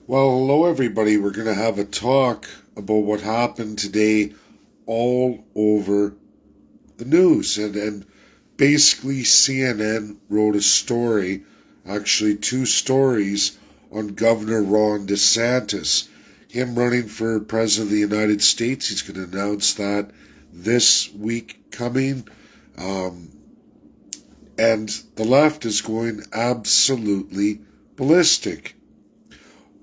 Well, hello everybody. We're going to have a talk about what happened today all over the news. And basically, CNN wrote a story, actually, two stories on Governor Ron DeSantis. Him running for President of the United States. He's going to announce that this week coming. And the left is going absolutely ballistic.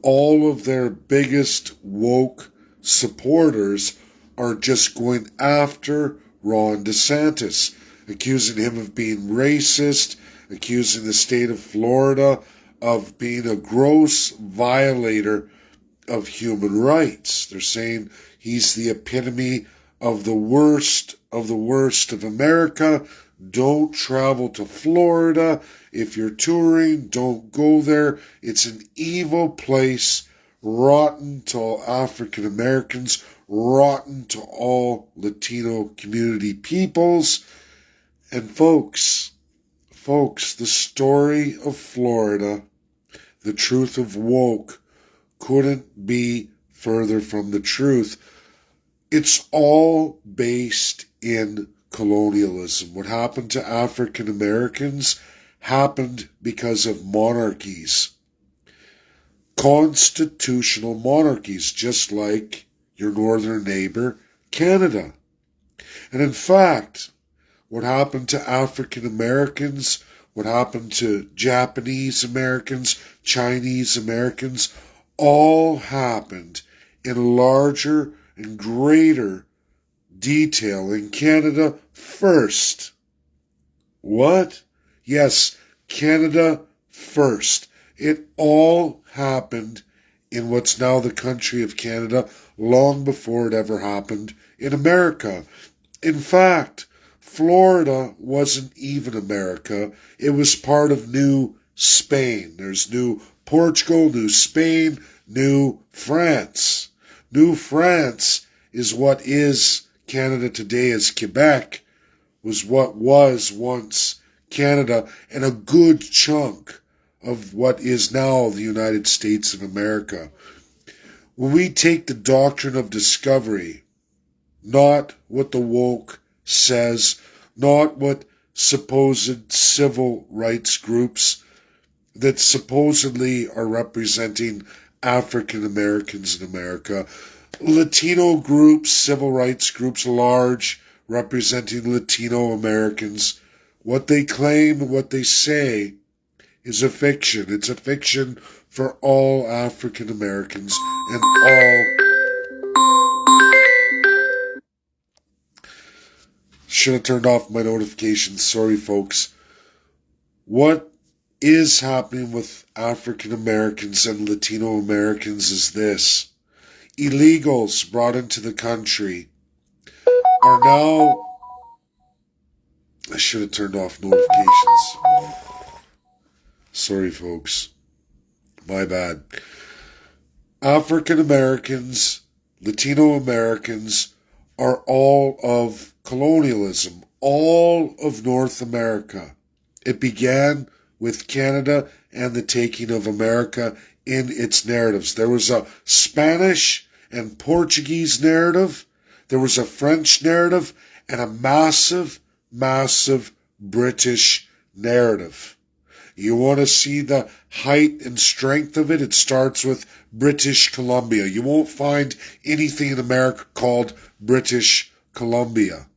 All of their biggest woke supporters are just going after Ron DeSantis, accusing him of being racist, accusing the state of Florida of being a gross violator of human rights. They're saying he's the epitome of the worst of America. Don't travel to Florida. If you're touring, don't go there. It's an evil place, rotten to all African Americans, rotten to all Latino community peoples. And folks, the story of Florida, the truth of woke, couldn't be further from the truth. It's all based in colonialism. What happened to African Americans happened because of monarchies. Constitutional monarchies, just like your northern neighbor, Canada. And in fact, what happened to African Americans, what happened to Japanese Americans, Chinese Americans, all happened in larger and greater detail in Canada first. What? Yes, Canada first. It all happened in what's now the country of Canada long before it ever happened in America. In fact, Florida wasn't even America. It was part of New Spain. There's New Portugal, New Spain, New France. New France is what is Canada today as Quebec, was what was once Canada, and a good chunk of what is now the United States of America. When we take the doctrine of discovery, not what the woke says, not what supposed civil rights groups that supposedly are representing African Americans in America, Latino groups, civil rights groups large, representing Latino Americans, what they claim and what they say is a fiction. It's a fiction for all African Americans and all. Should have turned off my notifications. Sorry, folks. What is happening with African Americans and Latino Americans is this. Illegals brought into the country are now. I should have turned off notifications. Sorry, folks. My bad. African Americans, Latino Americans are all of colonialism, all of North America. It began with Canada and the taking of America in its narratives. There was a Spanish and Portuguese narrative, there was a French narrative, and a massive British narrative. You want to see the height and strength of it? It starts with British Columbia. You won't find anything in America called British Columbia.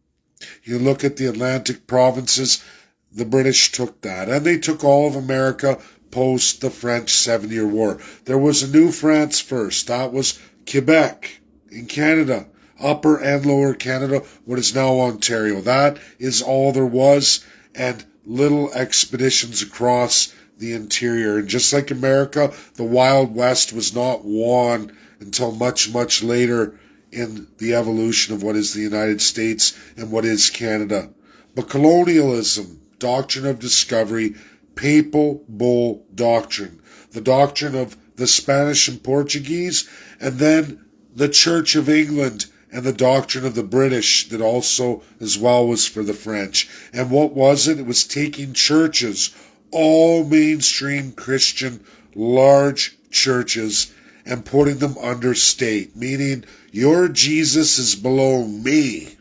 You look at the Atlantic provinces, the British took that. And they took all of America post the French 7-Year War. There was a New France first. That was Quebec in Canada. Upper and Lower Canada, what is now Ontario. That is all there was. And little expeditions across the interior. And just like America, the Wild West was not won until much later in the evolution of what is the United States and what is Canada. But colonialism, doctrine of discovery, papal bull doctrine, the doctrine of the Spanish and Portuguese, and then the Church of England and the doctrine of the British that also as well was for the French. And what was it? It was taking churches, all mainstream Christian, large churches, and putting them under state, meaning your Jesus is below me.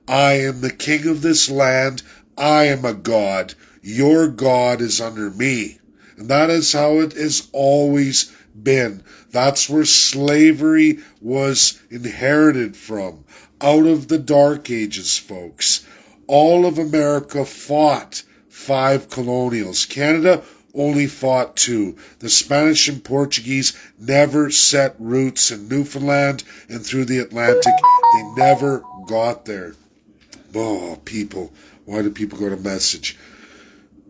I am the king of this land. I am a god. Your God is under me. And that is how it has always been. That's where slavery was inherited from. Out of the Dark Ages, folks. All of America fought 5 colonials. Canada only fought 2. The Spanish and Portuguese never set roots in Newfoundland and through the Atlantic. They never got there. Oh, people. Why do people go to message?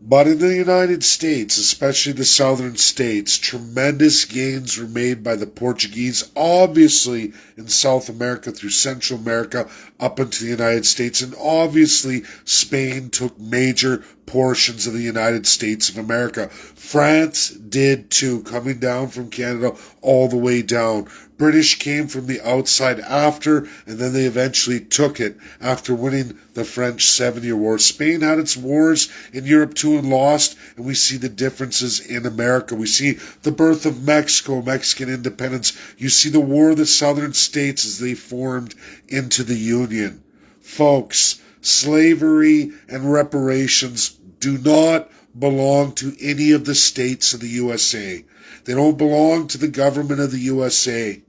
But in the United States, especially the southern states, tremendous gains were made by the Portuguese, obviously in South America through Central America up into the United States, and obviously Spain took major portions of the United States of America. France did too, coming down from Canada all the way down. British came from the outside after, and then they eventually took it after winning the French 7-Year War. Spain had its wars in Europe too and lost, and we see the differences in America. We see the birth of Mexico, Mexican independence. You see the War of the Southern States as they formed into the Union. Folks, slavery and reparations do not belong to any of the states of the USA. They don't belong to the government of the USA.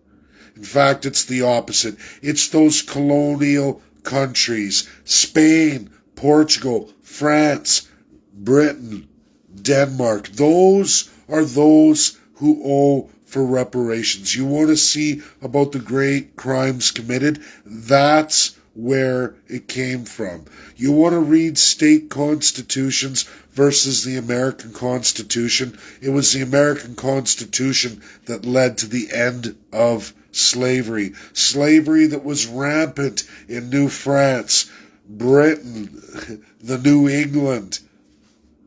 In fact, it's the opposite. It's those colonial countries, Spain, Portugal, France, Britain, Denmark. Those are those who owe for reparations. You want to see about the great crimes committed? That's where it came from. You want to read state constitutions versus the American Constitution? It was the American Constitution that led to the end of slavery. Slavery that was rampant in New France, Britain, the New England.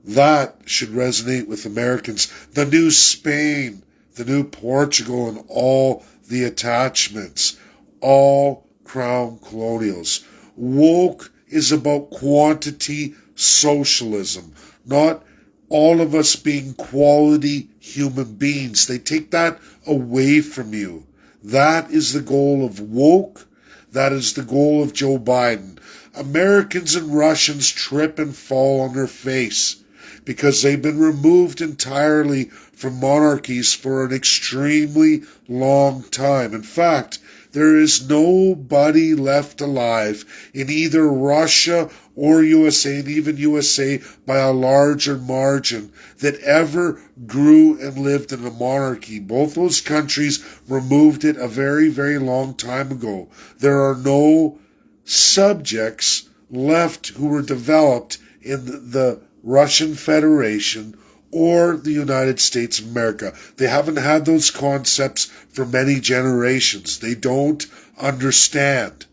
That should resonate with Americans. The New Spain, the New Portugal, and all the attachments. All crown colonials. Woke is about quantity socialism, not all of us being quality human beings. They take that away from you. That is the goal of woke. That is the goal of Joe Biden. Americans and Russians trip and fall on their face because they've been removed entirely from monarchies for an extremely long time. In fact, there is nobody left alive in either Russia or USA, and even USA by a larger margin, that ever grew and lived in a monarchy. Both those countries removed it a very, very long time ago. There are no subjects left who were developed in the Russian Federation or the United States of America. They haven't had those concepts for many generations. They don't understand.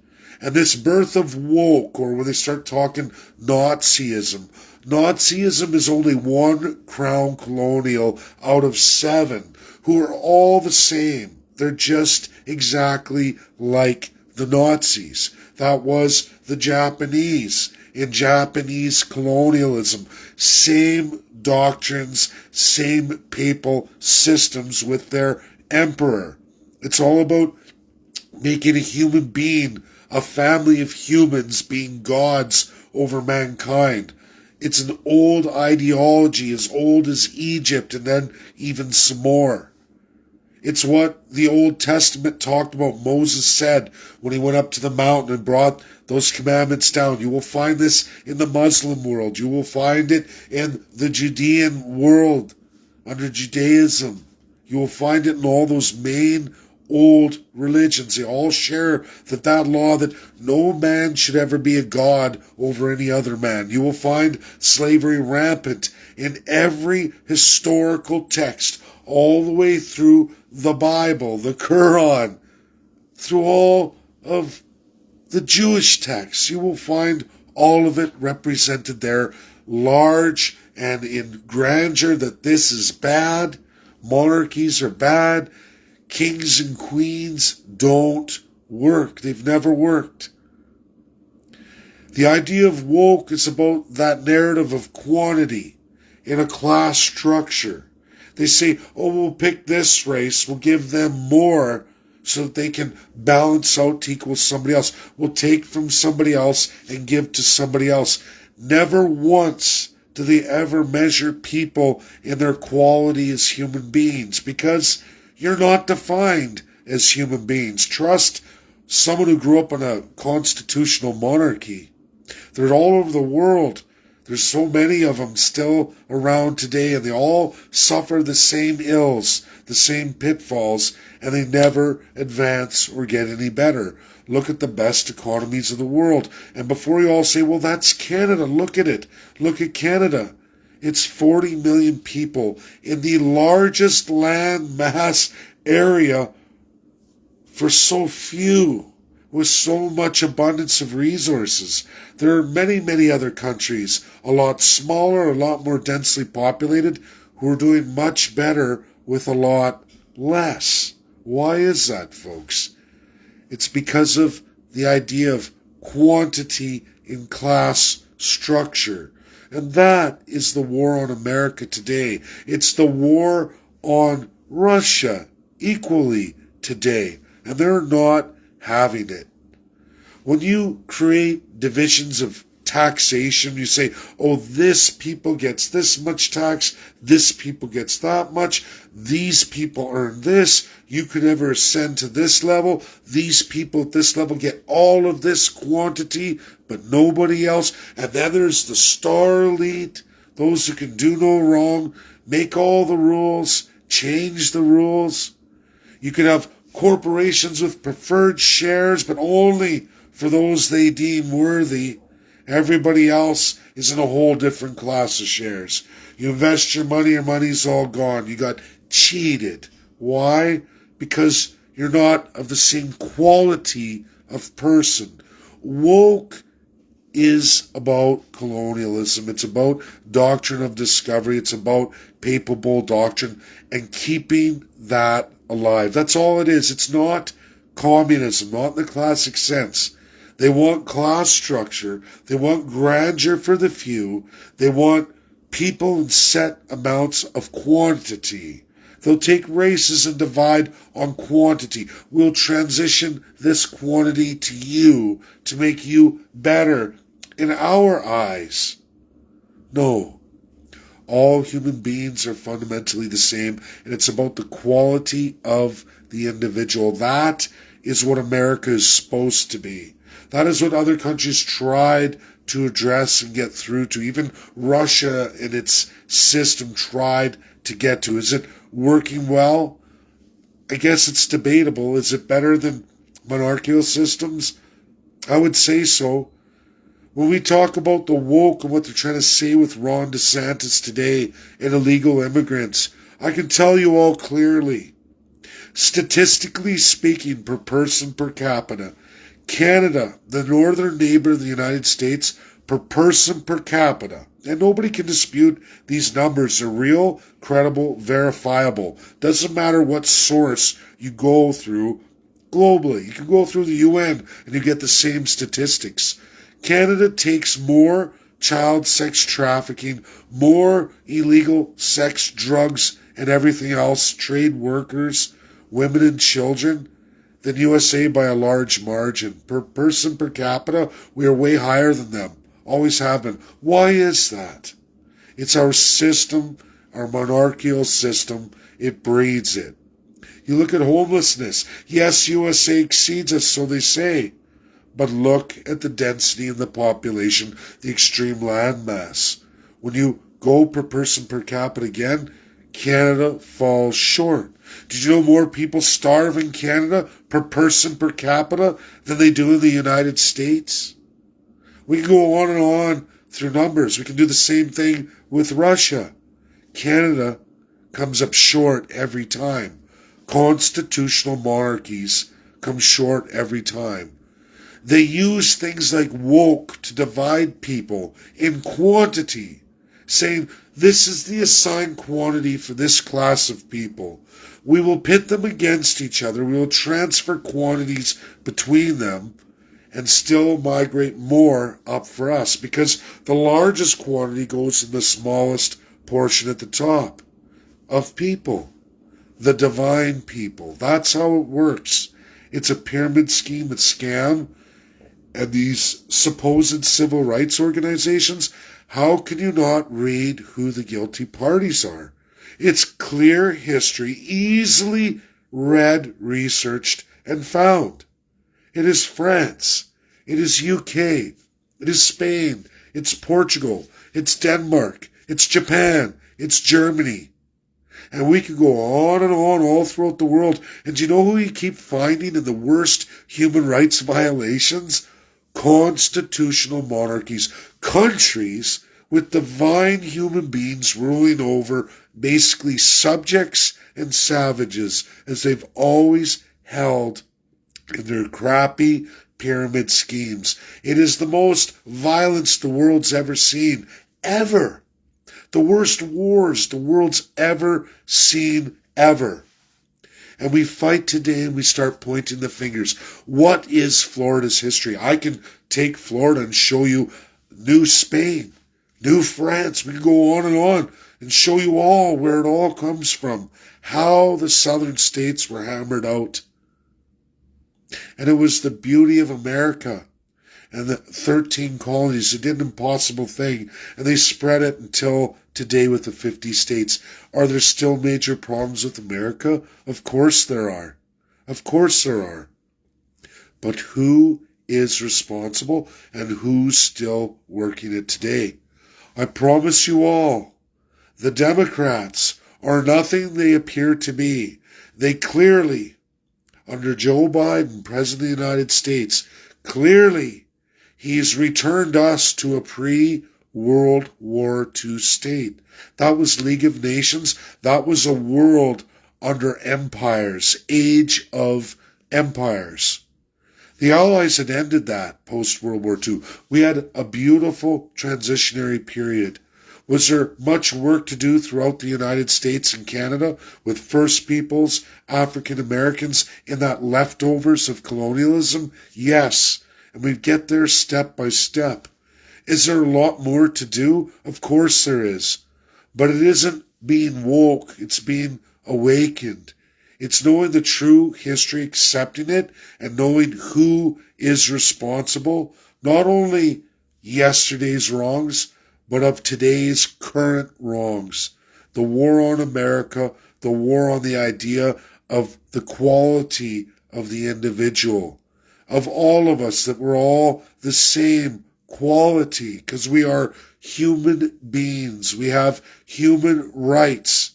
And this birth of woke, or when they start talking Nazism, Nazism is only one crown colonial out of 7 who are all the same. They're just exactly like the Nazis. That was the Japanese in Japanese colonialism. Same doctrines, same papal systems with their emperor. It's all about making a human being, a family of humans, being gods over mankind. It's an old ideology, as old as Egypt, and then even some more. It's what the Old Testament talked about. Moses said when he went up to the mountain and brought those commandments down. You will find this in the Muslim world. You will find it in the Judean world under Judaism. You will find it in all those main old religions. They all share that law that no man should ever be a god over any other man. You will find slavery rampant in every historical text, all the way through the Bible, the Quran, through all of the Jewish texts. You will find all of it represented there, large and in grandeur, that this is bad, monarchies are bad, kings and queens don't work. They've never worked. The idea of woke is about that narrative of quantity in a class structure. They say, oh, we'll pick this race, we'll give them more so that they can balance out to equal somebody else. We'll take from somebody else and give to somebody else. Never once do they ever measure people in their quality as human beings, because you're not defined as human beings. Trust someone who grew up in a constitutional monarchy. They're all over the world. There's so many of them still around today, and they all suffer the same ills, the same pitfalls, and they never advance or get any better. Look at the best economies of the world. And before you all say, well, that's Canada, look at it. Look at Canada. It's 40 million people in the largest land mass area for so few, with so much abundance of resources. There are many, many other countries, a lot smaller, a lot more densely populated, who are doing much better with a lot less. Why is that, folks? It's because of the idea of quantity in class structure. And that is the war on America today. It's the war on Russia equally today. And they're not having it. When you create divisions of taxation, you say, oh, this people gets this much tax, this people gets that much, these people earn this, you could never ascend to this level, these people at this level get all of this quantity, but nobody else. And then there's the star elite, those who can do no wrong, make all the rules, change the rules. You could have corporations with preferred shares, but only for those they deem worthy. Everybody else is in a whole different class of shares. You invest your money's all gone. You got cheated. Why? Because you're not of the same quality of person. Woke is about colonialism. It's about doctrine of discovery. It's about papal bull doctrine and keeping that alive. That's all it is. It's not communism, not in the classic sense. They want class structure. They want grandeur for the few. They want people in set amounts of quantity. They'll take races and divide on quantity. We'll transition this quantity to you to make you better in our eyes. No. All human beings are fundamentally the same, and it's about the quality of the individual. That is what America is supposed to be. That is what other countries tried to address and get through to. Even Russia in its system tried to get to. Is it working well? I guess it's debatable. Is it better than monarchical systems? I would say so. When we talk about the woke and what they're trying to say with Ron DeSantis today and illegal immigrants, I can tell you all clearly, statistically speaking, per person per capita, Canada, the northern neighbor of the United States, per person per capita, and nobody can dispute these numbers are real, credible, verifiable. Doesn't matter what source you go through globally. You can go through the UN and you get the same statistics. Canada takes more child sex trafficking, more illegal sex, drugs, and everything else, trade workers, women and children, than USA by a large margin. Per person per capita, we are way higher than them. Always have been. Why is that? It's our system, our monarchical system. It breeds it. You look at homelessness. Yes, USA exceeds us, so they say. But look at the density in the population, the extreme landmass. When you go per person per capita again, Canada falls short. Did you know more people starve in Canada per person per capita than they do in the United States? We can go on and on through numbers. We can do the same thing with Russia. Canada comes up short every time. Constitutional monarchies come short every time. They use things like woke to divide people in quantity, saying this is the assigned quantity for this class of people. We will pit them against each other. We will transfer quantities between them and still migrate more up for us because the largest quantity goes in the smallest portion at the top. of people, the divine people. That's how it works. It's a pyramid scheme, a scam. And these supposed civil rights organizations, how can you not read who the guilty parties are? It's clear history, easily read, researched, and found. It is France. It is UK. It is Spain. It's Portugal. It's Denmark. It's Japan. It's Germany. And we could go on and on all throughout the world. And do you know who you keep finding in the worst human rights violations? Constitutional monarchies. Countries with divine human beings ruling over basically subjects and savages, as they've always held in their crappy pyramid schemes. It is the most violence the world's ever seen. Ever. The worst wars the world's ever seen, ever. And we fight today and we start pointing the fingers. What is Florida's history? I can take Florida and show you New Spain, New France. We can go on and show you all where it all comes from. How the southern states were hammered out. And it was the beauty of America and the 13 colonies who did an impossible thing. And they spread it until today with the 50 states. Are there still major problems with America? Of course there are. Of course there are. But who is responsible and who's still working it today? I promise you all, the Democrats are nothing they appear to be. They clearly, under Joe Biden, President of the United States, clearly he's returned us to a pre-World War II state. That was League of Nations. That was a world under empires, age of empires. The Allies had ended that post-World War II. We had a beautiful transitionary period. Was there much work to do throughout the United States and Canada with First Peoples, African Americans, in that leftovers of colonialism? Yes. And we get there step by step. Is there a lot more to do? Of course there is. But it isn't being woke. It's being awakened. It's knowing the true history, accepting it, and knowing who is responsible, not only yesterday's wrongs, but of today's current wrongs. The war on America, the war on the idea of the quality of the individual, of all of us, that we're all the same quality, because we are human beings. We have human rights.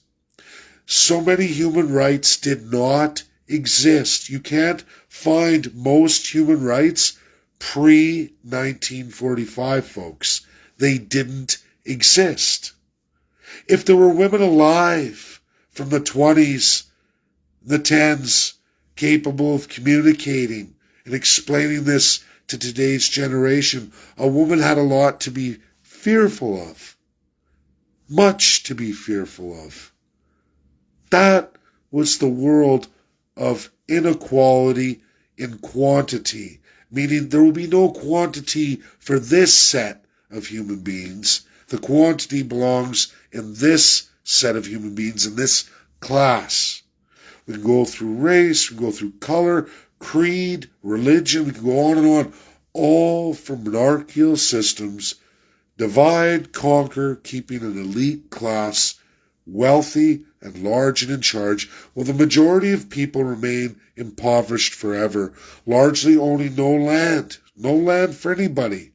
So many human rights did not exist. You can't find most human rights pre-1945, folks. They didn't exist. If there were women alive from the 20s, the 10s, capable of communicating and explaining this to today's generation, a woman had a lot to be fearful of. Much to be fearful of. That was the world of inequality in quantity, meaning there will be no quantity for this set of human beings. The quantity belongs in this set of human beings, in this class. We can go through race, we can go through color, creed, religion, we can go on, all from monarchical systems. Divide, conquer, keeping an elite class wealthy and large and in charge, while the majority of people remain impoverished forever, largely owning no land for anybody.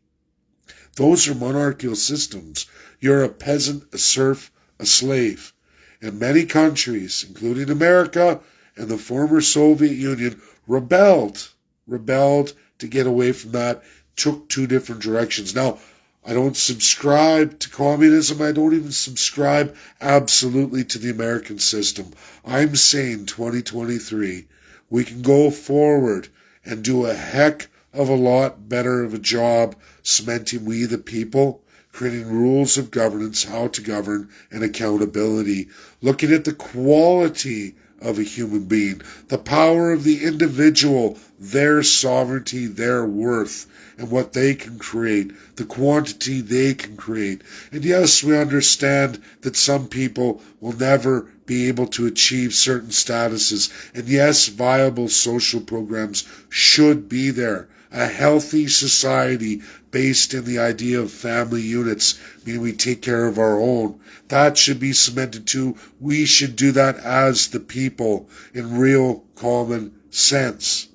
Those are monarchical systems. You're a peasant, a serf, a slave. And many countries, including America and the former Soviet Union, rebelled to get away from that, took two different directions. Now, I don't subscribe to communism. I don't even subscribe absolutely to the American system. I'm saying 2023, we can go forward and do a heck of a lot better of a job cementing we the people, creating rules of governance, how to govern, and accountability, looking at the quality of a human being, the power of the individual, their sovereignty, their worth, and what they can create, the quantity they can create. And yes, we understand that some people will never be able to achieve certain statuses. And yes, viable social programs should be there. A healthy society based in the idea of family units, meaning we take care of our own. That should be cemented too. We should do that as the people in real common sense.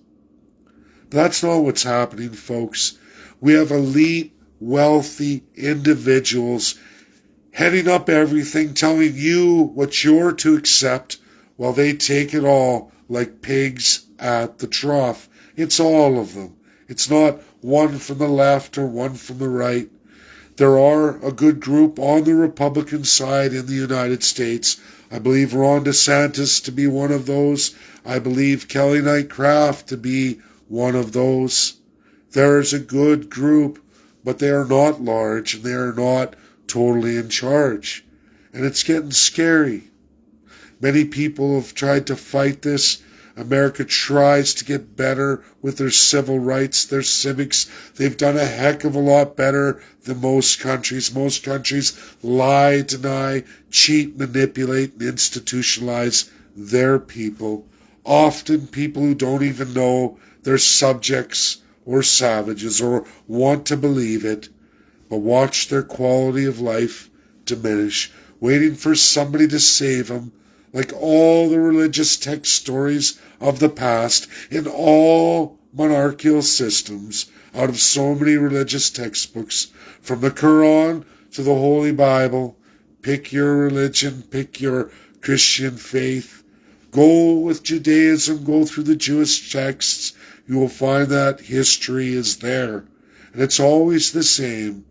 But that's not what's happening, folks. We have elite, wealthy individuals heading up everything, telling you what you're to accept while they take it all like pigs at the trough. It's all of them. It's not one from the left or one from the right. There are a good group on the Republican side in the United States. I believe Ron DeSantis to be one of those. I believe Kelly Knight Craft to be one of those. There is a good group, but they are not large and they are not totally in charge. And it's getting scary. Many people have tried to fight this. America tries to get better with their civil rights, their civics. They've done a heck of a lot better than most countries. Most countries lie, deny, cheat, manipulate, and institutionalize their people. Often people who don't even know they're subjects or savages or want to believe it, but watch their quality of life diminish, waiting for somebody to save them, like all the religious text stories of the past in all monarchical systems, out of so many religious textbooks, from the Quran to the Holy Bible. Pick your religion, pick your Christian faith. Go with Judaism, go through the Jewish texts. You will find that history is there. And it's always the same.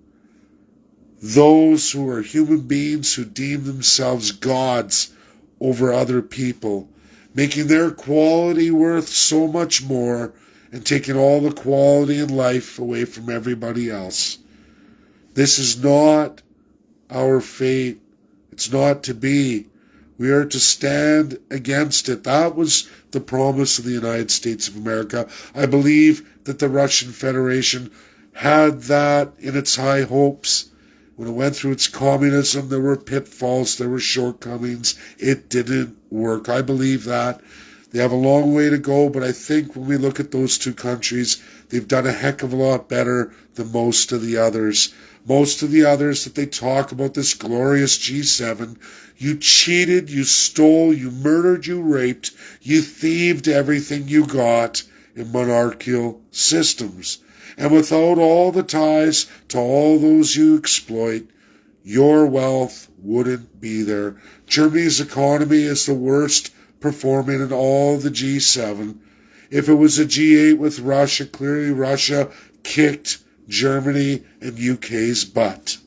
Those who are human beings who deem themselves gods over other people, making their quality worth so much more and taking all the quality in life away from everybody else. This is not our fate. It's not to be. We are to stand against it. That was the promise of the United States of America. I believe that the Russian Federation had that in its high hopes. When it went through its communism, there were pitfalls, there were shortcomings. It didn't work. I believe that. They have a long way to go, but I think when we look at those two countries, they've done a heck of a lot better than most of the others. Most of the others that they talk about, this glorious G7, you cheated, you stole, you murdered, you raped, you thieved everything you got in monarchical systems. And without all the ties to all those you exploit, your wealth wouldn't be there. Germany's economy is the worst performing in all the G7. If it was a G8 with Russia, clearly Russia kicked Germany and UK's butt.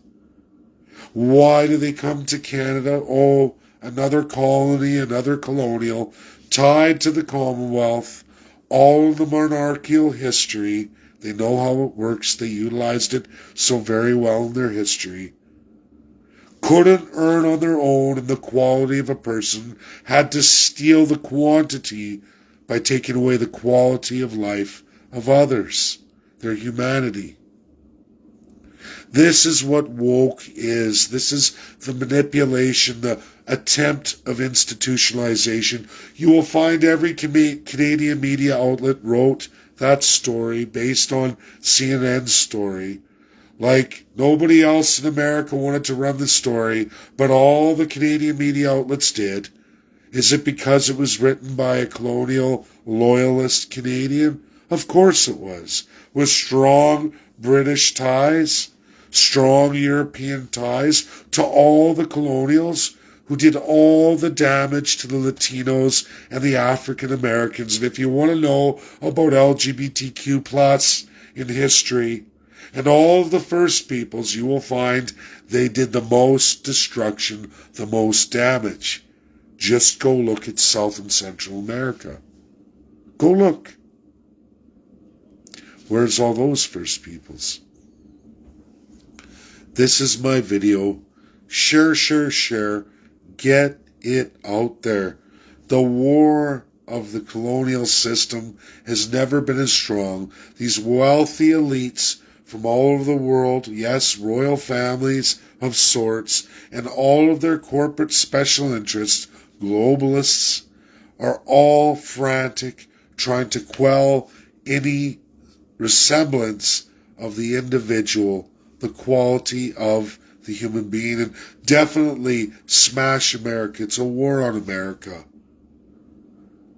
Why do they come to Canada? Oh, another colony, another colonial, tied to the Commonwealth, all of the monarchical history. They know how it works. They utilized it so very well in their history. Couldn't earn on their own in the quality of a person, had to steal the quantity by taking away the quality of life of others, their humanity. This is what woke is. This is the manipulation, the attempt of institutionalization. You will find every Canadian media outlet wrote that story based on CNN's story. Like, nobody else in America wanted to run the story, but all the Canadian media outlets did. Is it because it was written by a colonial loyalist Canadian? Of course it was. With strong British ties, strong European ties to all the colonials who did all the damage to the Latinos and the African Americans. And if you want to know about LGBTQ plus in history and all of the First Peoples, you will find they did the most destruction, the most damage. Just go look at South and Central America. Go look. Where's all those First Peoples? This is my video. Share, share, share. Get it out there. The war of the colonial system has never been as strong. These wealthy elites from all over the world, yes, royal families of sorts, and all of their corporate special interests globalists are all frantic, trying to quell any resemblance of the individual, the quality of the human being, and definitely smash America. It's a war on America.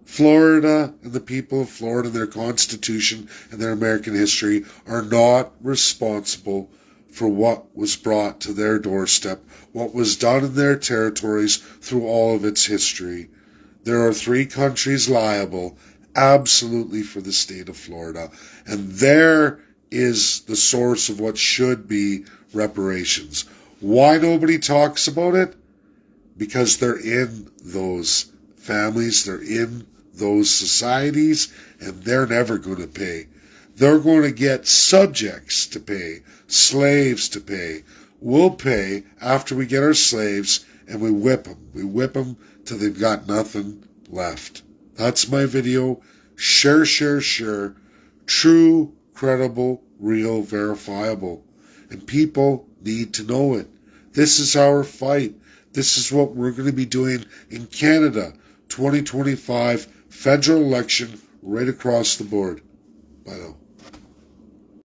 Florida and the people of Florida and their Constitution and their American history are not responsible for what was brought to their doorstep, what was done in their territories through all of its history. There are 3 countries liable, absolutely, for the state of Florida, and there is the source of what should be reparations. Why nobody talks about it? Because they're in those families, they're in those societies, and they're never going to pay. They're going to get subjects to pay, slaves to pay. We'll pay after we get our slaves and we whip them. We whip them till they've got nothing left. That's my video. Share. True, credible, real, verifiable. And people need to know it. This is our fight. This is what we're going to be doing in Canada. 2025 federal election right across the board. Bye now.